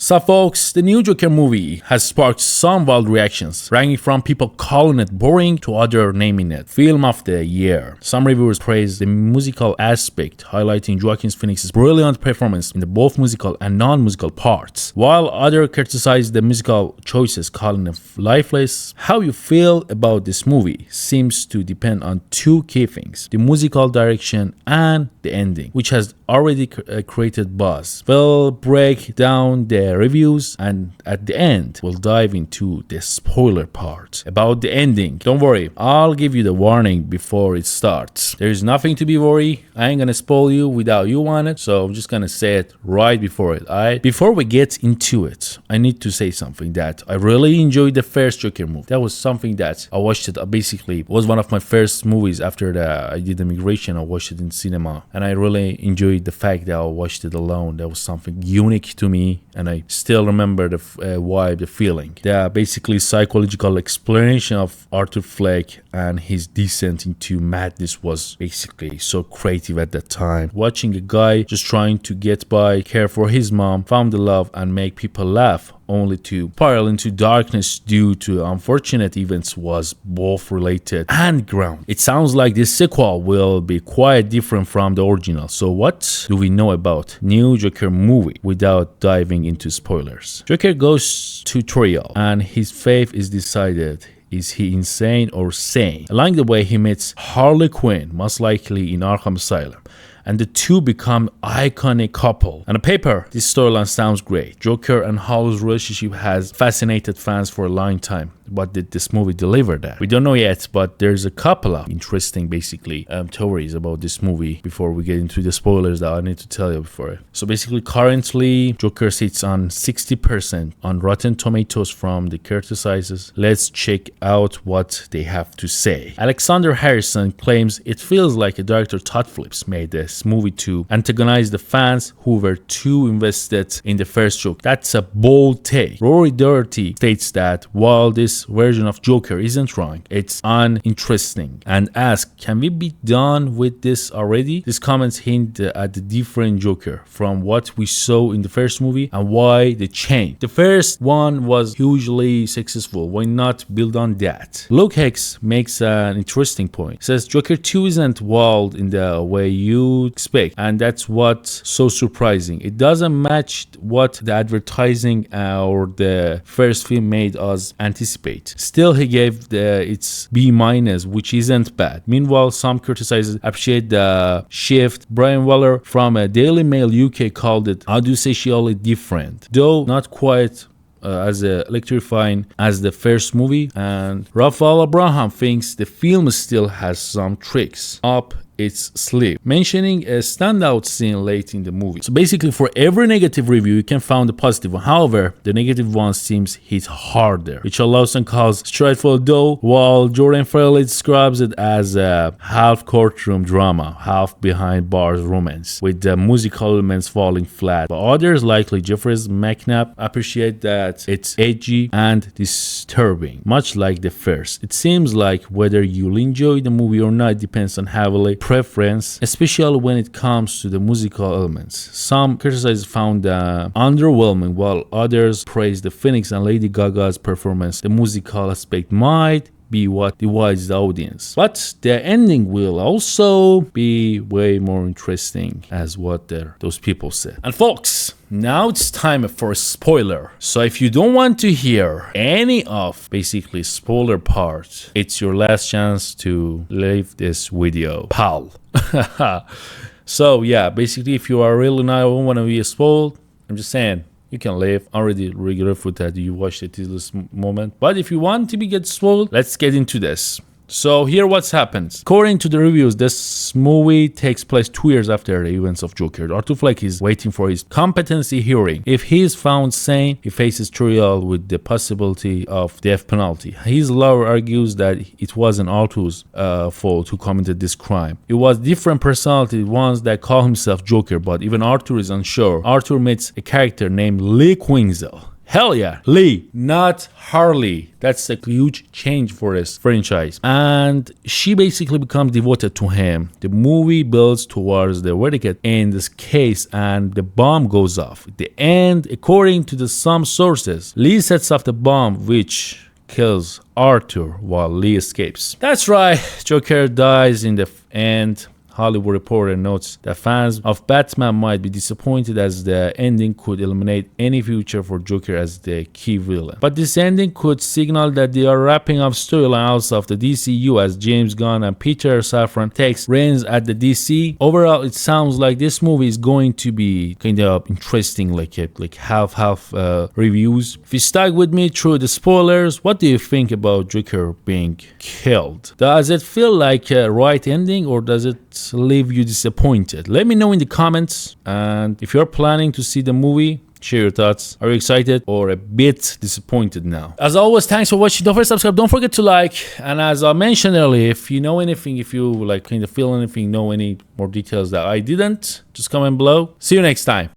So folks, the new Joker movie has sparked some wild reactions, ranging from people calling it boring to other naming it film of the year. Some reviewers praise the musical aspect, highlighting Joaquin Phoenix's brilliant performance in the both musical and non-musical parts, while others criticize the musical choices, calling it lifeless. How you feel about this movie seems to depend on two key things: the musical direction and the ending, which has already created buzz. We'll break down the reviews, and at the end we'll dive into the spoiler part about the ending. Don't worry, I'll give you the warning before it starts. There is nothing to be worried. I ain't gonna spoil you without you want it, so I'm just gonna say it right before it. Before we get into it, I need to say something that I really enjoyed the first Joker movie. That was something that I watched it basically was one of my first movies after that I did immigration. I watched it in cinema, and I really enjoyed the fact that I watched it alone. That was something unique to me, and I still remember the vibe, the feeling. The basically psychological explanation of Arthur Fleck and his descent into madness was basically so creative at that time. Watching a guy just trying to get by, care for his mom, found the love, and make people laugh, only to spiral into darkness due to unfortunate events was both related and grounded. It sounds like this sequel will be quite different from the original. So what do we know about new Joker movie without diving into spoilers? Joker goes tutorial and his fate is decided. Is he insane or sane? Along the way, he meets Harley Quinn, most likely in Arkham Asylum, and the two become iconic couple. On the paper, this storyline sounds great. Joker and Harley's relationship has fascinated fans for a long time. But did this movie deliver that? We don't know yet, but there's a couple of interesting theories about this movie before we get into the spoilers that I need to tell you before. So basically, currently Joker sits on 60% on Rotten Tomatoes from the criticizers. Let's check out what they have to say. Alexander Harrison claims it feels like a director Todd Phillips made this movie to antagonize the fans who were too invested in the first Joker. That's a bold take. Rory Doherty states that while this version of Joker isn't wrong, it's uninteresting, and asks, can we be done with this already? These comments hint at the different Joker from what we saw in the first movie and why the change. The first one was hugely successful. Why not build on that? Luke Hex makes an interesting point. He says Joker 2 isn't wild in the way you expect, and that's what's so surprising. It doesn't match what the advertising or the first film made us anticipate. Still, he gave its B-, which isn't bad. Meanwhile, some criticizers appreciate the shift. Brian Weller from Daily Mail UK called it audacially different, though not quite as electrifying as the first movie. And Raphael Abraham thinks the film still has some tricks up its sleeve, mentioning a standout scene late in the movie. So basically, for every negative review, you can find a positive one. However, the negative one seems hit harder. Richard Lawson calls Straightforward Doe, while Jordan Farley describes it as a half courtroom drama, half behind bars romance, with the musical elements falling flat. But others, like Jeffries McNabb, appreciate that it's edgy and disturbing, much like the first. It seems like whether you'll enjoy the movie or not depends on heavily preference, especially when it comes to the musical elements. Some criticizers found underwhelming, while others praised the Phoenix and Lady Gaga's performance. The musical aspect might be what divides the audience, but the ending will also be way more interesting, as what those people said. And folks, now it's time for a spoiler. So if you don't want to hear any of basically spoiler part, it's your last chance to leave this video, pal. So yeah, basically, if you are really not want to be spoiled, I'm just saying, you can leave. I'm already regretful that you watched it till this moment. But if you want to get spoiled, let's get into this. So here what's happened. According to the reviews, this movie takes place 2 years after the events of Joker. Arthur Fleck is waiting for his competency hearing. If he is found sane, he faces trial with the possibility of death penalty. His lawyer argues that it wasn't Arthur's fault who committed this crime. It was different personality ones that call himself Joker, but even Arthur is unsure. Arthur meets a character named Lee Quinzel. Hell yeah, Lee, not Harley. That's a huge change for this franchise. And she basically becomes devoted to him. The movie builds towards the verdict in this case and the bomb goes off. At the end, according to some sources, Lee sets off the bomb which kills Arthur while Lee escapes. That's right, Joker dies in the end. Hollywood Reporter notes that fans of Batman might be disappointed as the ending could eliminate any future for Joker as the key villain. But this ending could signal that they are wrapping up storylines of the DCU as James Gunn and Peter Safran takes reins at the DC. Overall, it sounds like this movie is going to be kind of interesting, like half reviews. If you stuck with me through the spoilers, what do you think about Joker being killed? Does it feel like a right ending or does it leave you disappointed? Let me know in the comments. And if you're planning to see the movie, share your thoughts. Are you excited or a bit disappointed now? As always, thanks for watching. Don't forget to subscribe. Don't forget to like. And as I mentioned earlier, if you know anything, if you like kind of feel anything, know any more details that I didn't, just comment below. See you next time.